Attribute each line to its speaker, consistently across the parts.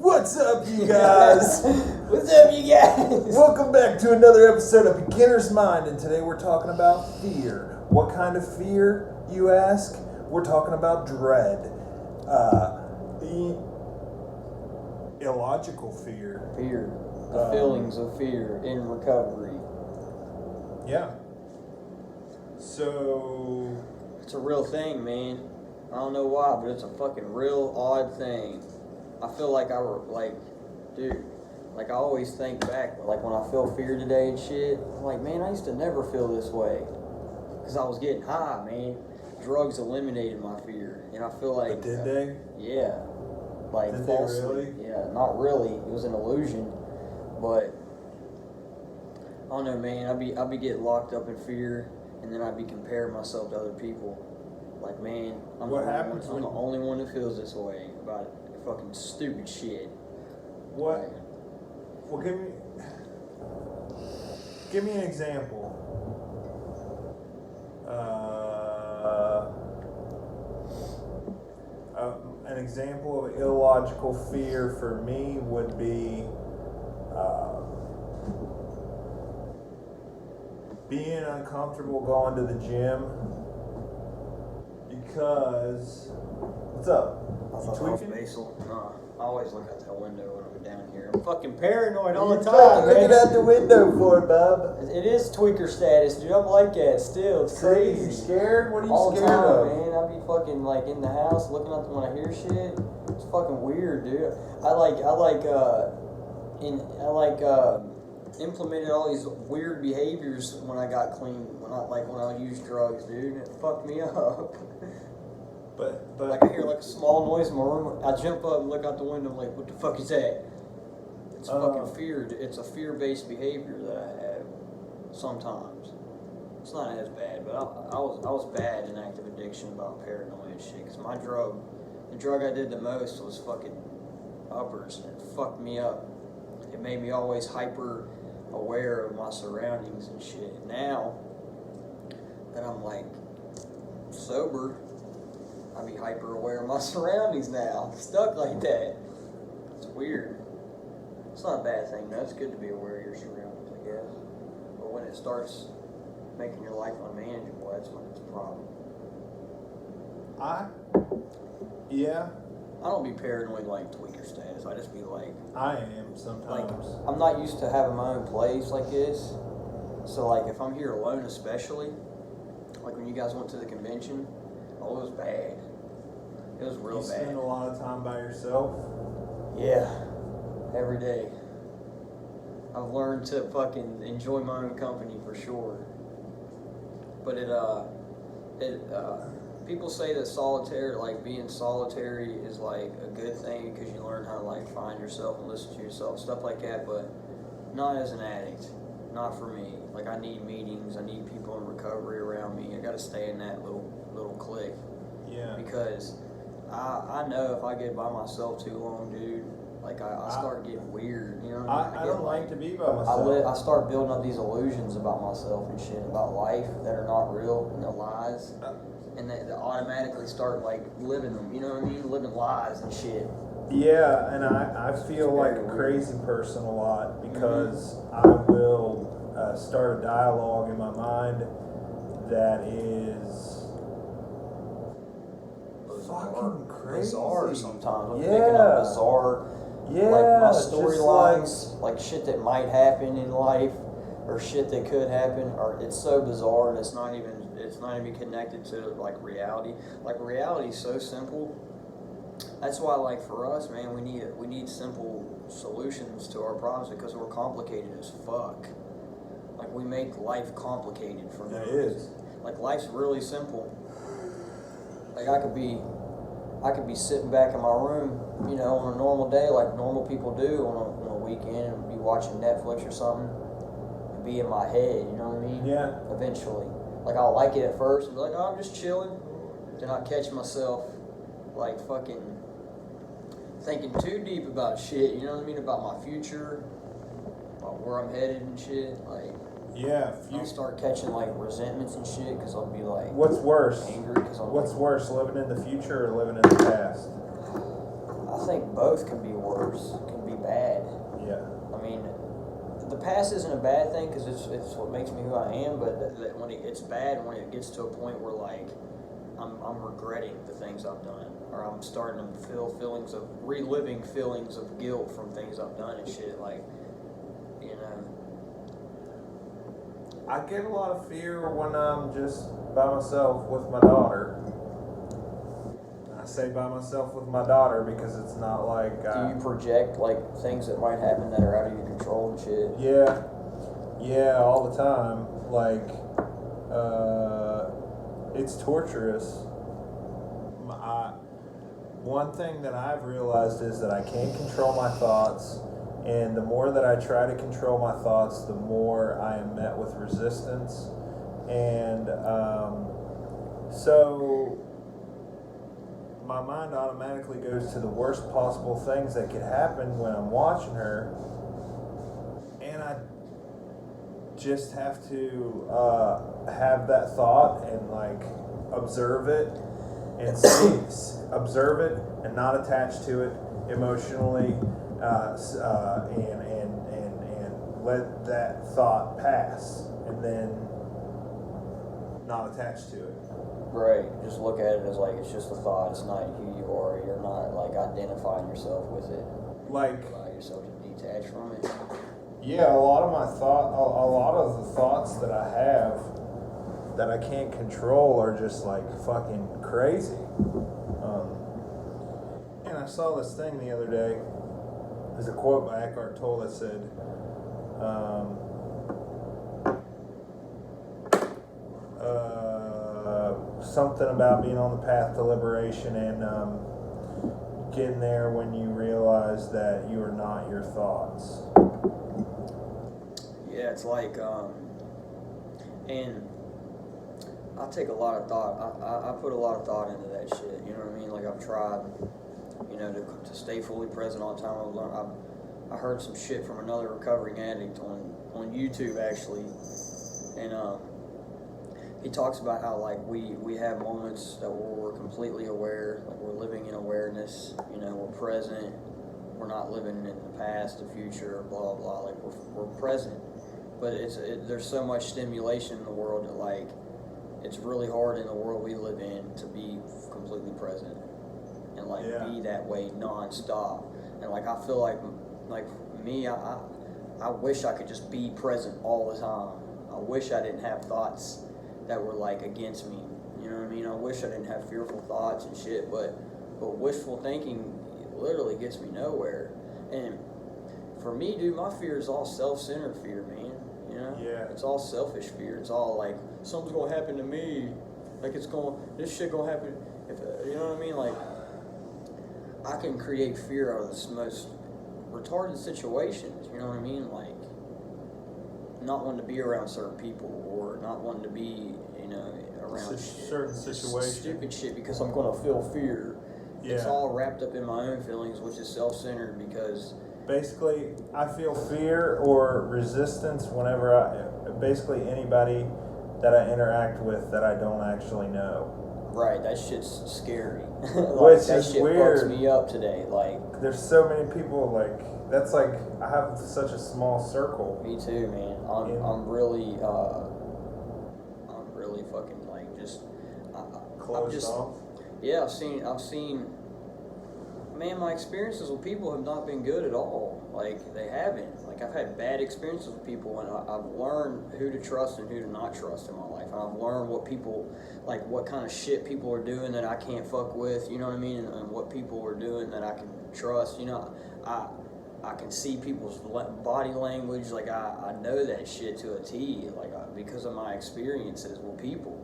Speaker 1: What's up, you guys?
Speaker 2: What's up, you guys?
Speaker 1: Welcome back to another episode of Beginner's Mind, and today we're talking about fear. What kind of fear, you ask? We're talking about dread. Illogical fear.
Speaker 2: Fear. The feelings of fear in recovery.
Speaker 1: Yeah. So...
Speaker 2: It's a real thing, man. I don't know why, but it's a fucking real odd thing. I feel like I always think back, like when I feel fear today and shit, I'm like, man, I used to never feel this way. Because I was getting high, man. Drugs eliminated my fear. And I feel like...
Speaker 1: But did they?
Speaker 2: Yeah. Like,
Speaker 1: did
Speaker 2: falsely.
Speaker 1: They really?
Speaker 2: Yeah, not really. It was an illusion. But, I don't know, man. I'd be getting locked up in fear, and then I'd be comparing myself to other people. Like, man, I'm the only one that feels this way about fucking stupid shit.
Speaker 1: What? Like, well, give me an example. An example of illogical fear for me would be being uncomfortable going to the gym because... What's up?
Speaker 2: You tweaking? Nah, I always look out that window when I'm down here. I'm fucking paranoid all the time, man.
Speaker 1: Looking out the window for, bub?
Speaker 2: It is tweaker status, dude. I'm like that still. It's crazy.
Speaker 1: You scared? What are you
Speaker 2: all
Speaker 1: scared
Speaker 2: the
Speaker 1: of?
Speaker 2: time, man. I be fucking like in the house looking up when I hear shit. It's fucking weird, dude. I implemented all these weird behaviors when I got clean. When I used drugs, dude. It fucked me up.
Speaker 1: But
Speaker 2: like I hear like a small noise in my room, I jump up and look out the window. I'm like, what the fuck is that? It's fucking fear. It's a fear-based behavior that I have sometimes. It's not as bad, but I was bad in active addiction about paranoia and shit. Cause the drug I did the most was fucking uppers, and it fucked me up. It made me always hyper aware of my surroundings and shit. Now that I'm like sober, I be hyper aware of my surroundings now. I'm stuck like that. It's weird. It's not a bad thing, though. It's good to be aware of your surroundings, I guess. But when it starts making your life unmanageable, that's when it's a problem.
Speaker 1: Yeah.
Speaker 2: I don't be paranoid like tweaker status. I just be like...
Speaker 1: I am sometimes.
Speaker 2: Like, I'm not used to having my own place like this. So, like, if I'm here alone especially, like when you guys went to the convention, it was bad. It was real bad.
Speaker 1: You spend a lot of time by yourself?
Speaker 2: Yeah. Every day. I've learned to fucking enjoy my own company for sure. But people say that being solitary is like a good thing because you learn how to like find yourself and listen to yourself, stuff like that, but not as an addict. Not for me. Like, I need meetings, I need people in recovery around me. I gotta stay in that little clique.
Speaker 1: Yeah.
Speaker 2: Because I know if I get by myself too long, dude, like I start getting weird, you know?
Speaker 1: I don't like to be by myself.
Speaker 2: I start building up these illusions about myself and shit, about life that are not real, and they're lies. And they automatically start like living them, you know what I mean? Living lies and shit.
Speaker 1: Yeah, and I feel like a crazy person a lot because I will start a dialogue in my mind that is fucking crazy.
Speaker 2: Bizarre sometimes. I'm picking up bizarre, like my storylines, like shit that might happen in life or shit that could happen, or it's so bizarre and it's not even connected to like reality. Like reality is so simple. That's why, like, for us, man, we need simple solutions to our problems because we're complicated as fuck. Like, we make life complicated for no reason. Like, life's really simple. Like, I could be sitting back in my room, you know, on a normal day, like normal people do on a weekend, and be watching Netflix or something, and be in my head, you know what I mean?
Speaker 1: Yeah.
Speaker 2: Eventually. Like, I'll like it at first, and be like, oh, I'm just chilling. Then I'll catch myself like fucking thinking too deep about shit, you know what I mean, about my future, about where I'm headed and shit. Like,
Speaker 1: yeah,
Speaker 2: I'll start catching like resentments and shit because I'll be like,
Speaker 1: what's worse?
Speaker 2: Angry because
Speaker 1: What's worse, living in the future or living in the past?
Speaker 2: I think both can be worse, can be bad.
Speaker 1: Yeah.
Speaker 2: I mean, the past isn't a bad thing because it's what makes me who I am. But when it's bad, when it gets to a point where like I'm regretting the things I've done, or I'm starting to feel reliving feelings of guilt from things I've done and shit. Like, you know.
Speaker 1: I get a lot of fear when I'm just by myself with my daughter. I say by myself with my daughter because it's not like.
Speaker 2: Do you project like things that might happen that are out of your control and shit?
Speaker 1: Yeah, all the time. Like, it's torturous. One thing that I've realized is that I can't control my thoughts, and the more that I try to control my thoughts, the more I am met with resistance. And so my mind automatically goes to the worst possible things that could happen when I'm watching her, and I just have to have that thought and like observe it and observe it and not attach to it emotionally, and let that thought pass, and then not attach to it.
Speaker 2: Right. Just look at it as like it's just a thought. It's not who you are. You're not like identifying yourself with it.
Speaker 1: Like,
Speaker 2: allow yourself to detach from it.
Speaker 1: Yeah, a lot of the thoughts that I have that I can't control are just like fucking crazy. And I saw this thing the other day. There's a quote by Eckhart Tolle that said, something about being on the path to liberation and getting there when you realize that you are not your thoughts.
Speaker 2: Yeah, it's like, and I take a lot of thought. I put a lot of thought into that shit. You know what I mean? Like I've tried, you know, to stay fully present all the time. I heard some shit from another recovering addict on YouTube actually, and he talks about how like we have moments that we're completely aware, like we're living in awareness. You know, we're present. We're not living in the past, the future, blah blah. Like we're present. But there's so much stimulation in the world that like it's really hard in the world we live in to be completely present and like be that way nonstop. And like I feel like me, I wish I could just be present all the time. I wish I didn't have thoughts that were like against me. You know what I mean? I wish I didn't have fearful thoughts and shit. But wishful thinking literally gets me nowhere. And for me, dude, my fear is all self-centered fear, man. You know?
Speaker 1: Yeah.
Speaker 2: It's all selfish fear. It's all like something's gonna happen to me. Like this shit gonna happen. If you know what I mean? Like I can create fear out of the most retarded situations. You know what I mean? Like not wanting to be around certain people or not wanting to be, you know, around
Speaker 1: certain situations.
Speaker 2: Stupid shit because I'm gonna feel fear.
Speaker 1: Yeah.
Speaker 2: It's all wrapped up in my own feelings, which is self-centered because.
Speaker 1: Basically, I feel fear or resistance whenever basically anybody that I interact with that I don't actually know.
Speaker 2: Right, that shit's scary.
Speaker 1: Which
Speaker 2: that
Speaker 1: is
Speaker 2: shit
Speaker 1: weird.
Speaker 2: fucks me up today. Like,
Speaker 1: there's so many people. Like that's like I have such a small circle.
Speaker 2: Me too, man. I'm really fucking like just.
Speaker 1: Closed off.
Speaker 2: Yeah, I've seen. Man, my experiences with people have not been good at all. Like, they haven't. Like, I've had bad experiences with people, and I've learned who to trust and who to not trust in my life. And I've learned what people, like, what kind of shit people are doing that I can't fuck with, you know what I mean? And what people are doing that I can trust. You know, I can see people's body language. Like, I know that shit to a T, like, because of my experiences with people.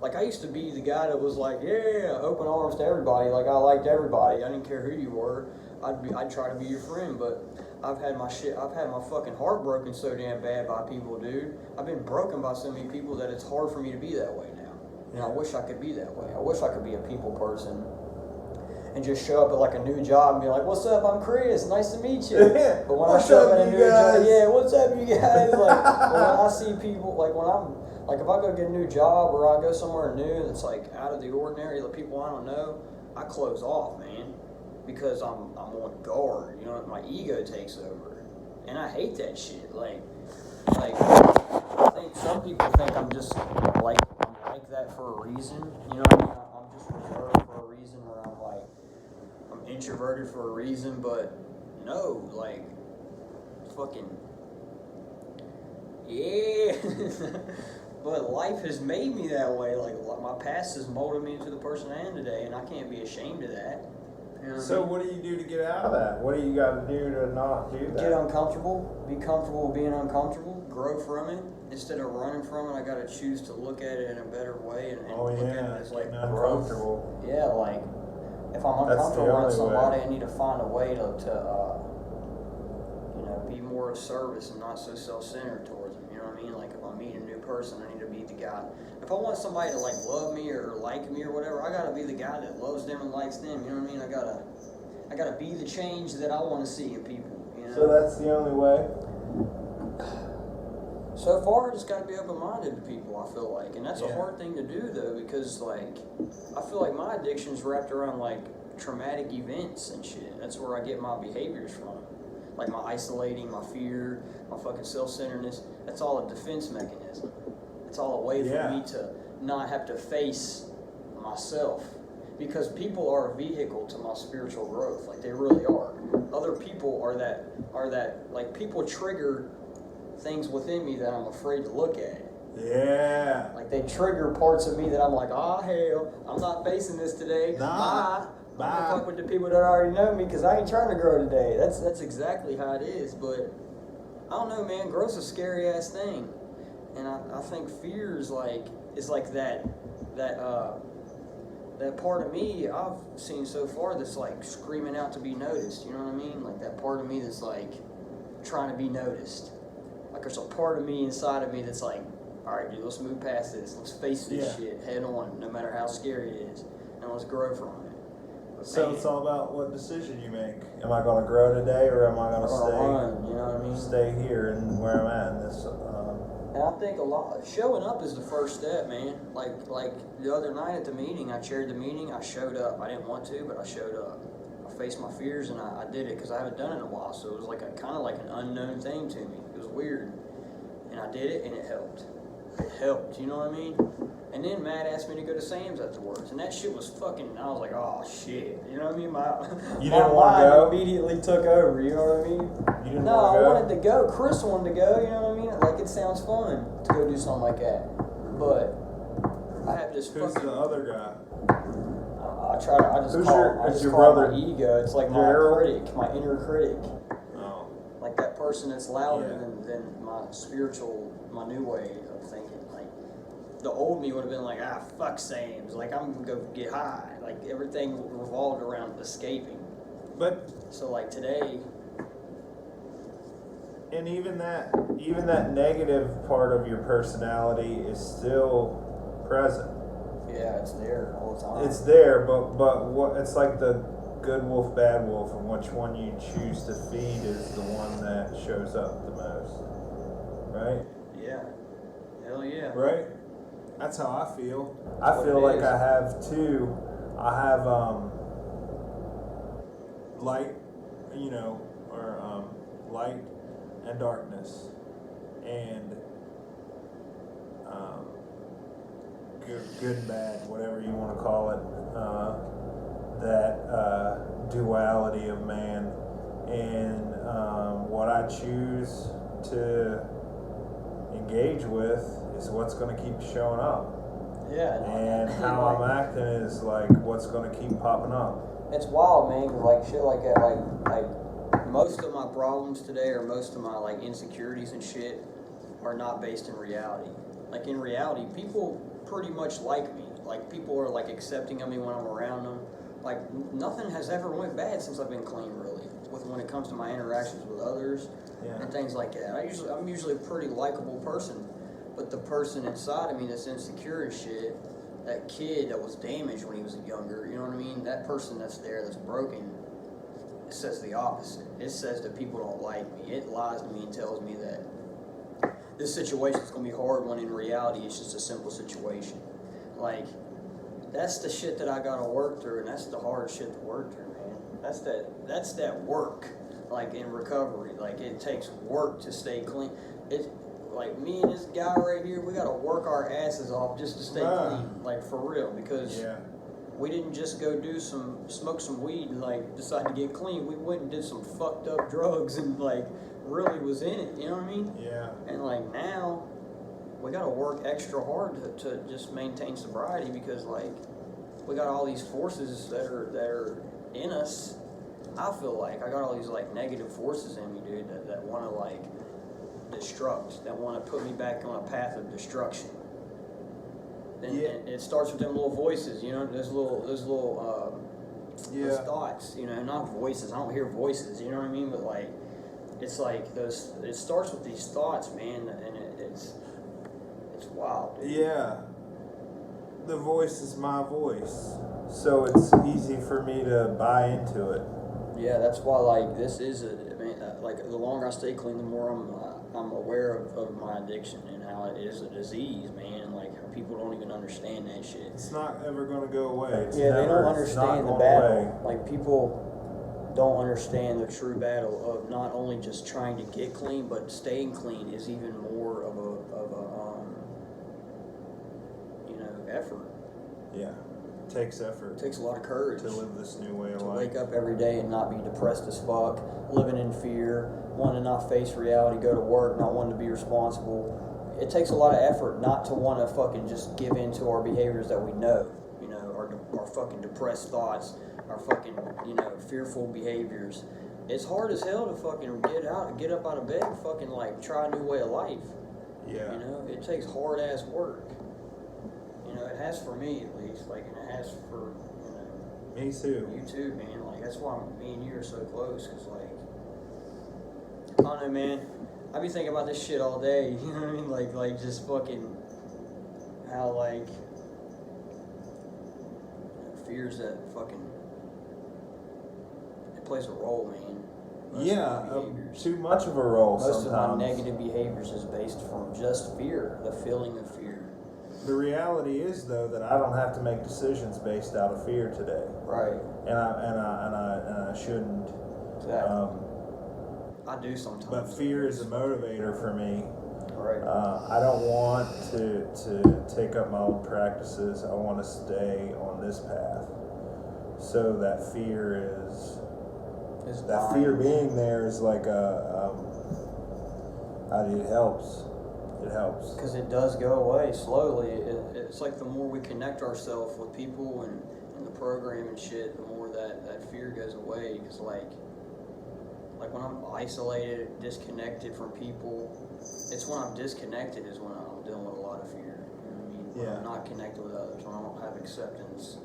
Speaker 2: Like, I used to be the guy that was like, yeah, open arms to everybody. Like, I liked everybody. I didn't care who you were. I'd try to be your friend. But I've had my fucking heart broken so damn bad by people, dude. I've been broken by so many people that it's hard for me to be that way now. And I wish I could be that way. I wish I could be a people person and just show up at like a new job and be like, what's up, I'm Chris, nice to meet you. But when I show up at a new job, yeah, what's up, you guys? Like, when I see people, like when I'm, like if I go get a new job or I go somewhere new that's like out of the ordinary, the people I don't know, I close off, man. because I'm on guard. You know, my ego takes over, and I hate that shit. Like I think some people think I'm just like that for a reason. You know what I mean? I'm just reserved for a reason, or I'm introverted for a reason. But no, like fucking yeah. But life has made me that way. Like my past has molded me into the person I am today, and I can't be ashamed of that. You know
Speaker 1: So what do you do to get out of that? What do you got to do to not do that?
Speaker 2: Get uncomfortable. Be comfortable with being uncomfortable. Grow from it. Instead of running from it, I got to choose to look at it in a better way and look at it as like growth. Yeah, like if I'm uncomfortable around somebody, I need to find a way to be more of service and not so self-centered towards them. You know what I mean? Like if I meet a new person, I need to be the guy. If I want somebody to like love me or like me or whatever, I gotta be the guy that loves them and likes them. You know what I mean? I gotta be the change that I want to see in people. You know?
Speaker 1: So that's the only way.
Speaker 2: So far, I just gotta be open-minded to people. I feel like, and that's a hard thing to do though, because like I feel like my addiction's wrapped around like traumatic events and shit. That's where I get my behaviors from. Like my isolating, my fear, my fucking self-centeredness. That's all a defense mechanism. It's all a way for me to not have to face myself. Because people are a vehicle to my spiritual growth. Like they really are. Other people are that like people trigger things within me that I'm afraid to look at.
Speaker 1: Yeah.
Speaker 2: Like they trigger parts of me that I'm like, oh hell, I'm not facing this today.
Speaker 1: Nah.
Speaker 2: Bye. I'm gonna fuck with the people that already know me because I ain't trying to grow today. That's exactly how it is. But I don't know, man. Growth's a scary ass thing, and I think fear is like that part of me I've seen so far that's like screaming out to be noticed. You know what I mean? Like that part of me that's like trying to be noticed. Like there's a part of me inside of me that's like, all right, dude, let's move past this. Let's face this shit head on, no matter how scary it is, and let's grow from it.
Speaker 1: So it's all about what decision you make. Am I going to grow today, or am I going to stay?
Speaker 2: Run, you know what I mean?
Speaker 1: Stay here and where I'm at in this.
Speaker 2: And I think showing up is the first step, man. Like the other night at the meeting, I chaired the meeting. I showed up. I didn't want to, but I showed up. I faced my fears, and I did it because I haven't done it in a while. So it was like kind of like an unknown thing to me. It was weird, and I did it, and it helped. It helped, you know what I mean? And then Matt asked me to go to Sam's afterwards, and that shit was fucking. I was like, oh shit, you know what I mean?
Speaker 1: You didn't want to go?
Speaker 2: Immediately took over, you know what I mean?
Speaker 1: You didn't
Speaker 2: No,
Speaker 1: want to
Speaker 2: I
Speaker 1: go?
Speaker 2: wanted to go. Chris wanted to go, you know what I mean? Like it sounds fun to go do something like that, but I have this
Speaker 1: Who's
Speaker 2: fucking.
Speaker 1: the other guy?
Speaker 2: I just
Speaker 1: Who's
Speaker 2: call
Speaker 1: brother?
Speaker 2: it my ego. It's like my critic, my inner critic.
Speaker 1: Oh.
Speaker 2: Like that person that's louder than my spiritual, my new way of thinking. Like the old me would have been like, fuck Sam's. Like I'm gonna go get high. Like everything revolved around escaping.
Speaker 1: But
Speaker 2: so like today.
Speaker 1: And even that negative part of your personality is still present.
Speaker 2: Yeah, it's there all the time.
Speaker 1: It's there, but what it's like the good wolf, bad wolf, and which one you choose to feed is the one that shows up the most, right?
Speaker 2: Yeah, hell yeah.
Speaker 1: Right. That's how I feel. I feel like I have two. I have light, or light and darkness, and good and bad, whatever you want to call it. That duality of man, and what I choose to engage with is what's going to keep showing up.
Speaker 2: Yeah.
Speaker 1: And how I'm acting is like what's going to keep popping up.
Speaker 2: It's wild, man. 'Cause like shit like that, like most of my problems today, or most of my like insecurities and shit, are not based in reality. Like in reality, people pretty much like me. Like people are like accepting of me when I'm around them. Like nothing has ever went bad since I've been clean, really. When it comes to my interactions with others and things like that. I'm usually a pretty likable person, but the person inside of me that's insecure and shit, that kid that was damaged when he was younger, you know what I mean? That person that's there, that's broken, it says the opposite. It says that people don't like me. It lies to me and tells me that this situation is going to be hard, when in reality it's just a simple situation. Like, that's the shit that I got to work through, and that's the hard shit to work through, man. That's that work, like in recovery. Like it takes work to stay clean. It's like me and this guy right here. We gotta work our asses off just to stay clean, like for real. Because we didn't just go smoke some weed and like decide to get clean. We went and did some fucked up drugs and like really was in it. You know what I mean?
Speaker 1: Yeah.
Speaker 2: And like now, we gotta work extra hard to just maintain sobriety because like we got all these forces that are in us. I feel like I got all these like negative forces in me, dude, that want to like destruct, that want to put me back on a path of destruction. And it starts with them little voices, you know, those little those thoughts, you know, not voices. I don't hear voices, you know what I mean? But like, it's like those. It starts with these thoughts, man, and it's wild, dude.
Speaker 1: Yeah. The voice is my voice, so it's easy for me to buy into it.
Speaker 2: Yeah, that's why like this is like the longer I stay clean, the more I'm aware of my addiction and how it is a disease, man. Like people don't even understand that shit.
Speaker 1: It's not ever going to go away.
Speaker 2: They don't understand the battle. Like people don't understand the true battle of not only just trying to get clean, but staying clean is even more of a effort.
Speaker 1: Yeah. It takes effort.
Speaker 2: It takes a lot of courage
Speaker 1: to live this new way of life.
Speaker 2: Wake up every day and not be depressed as fuck, living in fear, wanting to not face reality, go to work, not wanting to be responsible. It takes a lot of effort not to want to fucking just give in to our behaviors that we know, you know, our fucking depressed thoughts, our fucking, you know, fearful behaviors. It's hard as hell to fucking get up out of bed and fucking like try a new way of life.
Speaker 1: Yeah.
Speaker 2: You know, it takes hard ass work. You know, it has for me at least, like, and it has for, you know.
Speaker 1: Me too.
Speaker 2: You too, man. Like, that's why me and you are so close, because, like, I don't know, man. I be thinking about this shit all day, you know what I mean? Like just fucking, how, like, fears that fucking, it plays a role, man.
Speaker 1: Too much of a role
Speaker 2: Most
Speaker 1: sometimes.
Speaker 2: of my negative behaviors is based from just fear, the feeling of fear.
Speaker 1: The reality is, though, that I don't have to make decisions based out of fear today.
Speaker 2: Right.
Speaker 1: And I shouldn't.
Speaker 2: Exactly. I do sometimes.
Speaker 1: But fear is a motivator for me.
Speaker 2: Right.
Speaker 1: I don't want to take up my old practices. I want to stay on this path. So that fear is. Fear being there is like it helps. It helps.
Speaker 2: Because it does go away slowly. It's like the more we connect ourselves with people and the program and shit, the more that fear goes away. Because like when I'm isolated, disconnected from people, it's when I'm disconnected is when I'm dealing with a lot of fear. You know what I mean? When I'm not connected with others, when I don't have acceptance,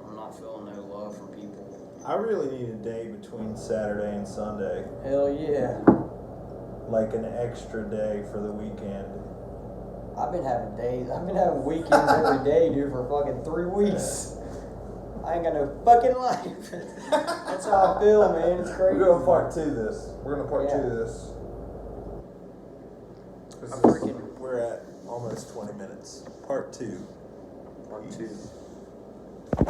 Speaker 2: I'm not feeling no love from people.
Speaker 1: I really need a day between Saturday and Sunday.
Speaker 2: Hell yeah.
Speaker 1: Like an extra day for the weekend.
Speaker 2: I've been having weekends every day, dude, for fucking 3 weeks. I ain't got no fucking life. That's how I feel, man. It's crazy.
Speaker 1: We're going to part 2 this. We're going to part 2 this. We're at almost 20 minutes. Part 2.
Speaker 2: Part 2.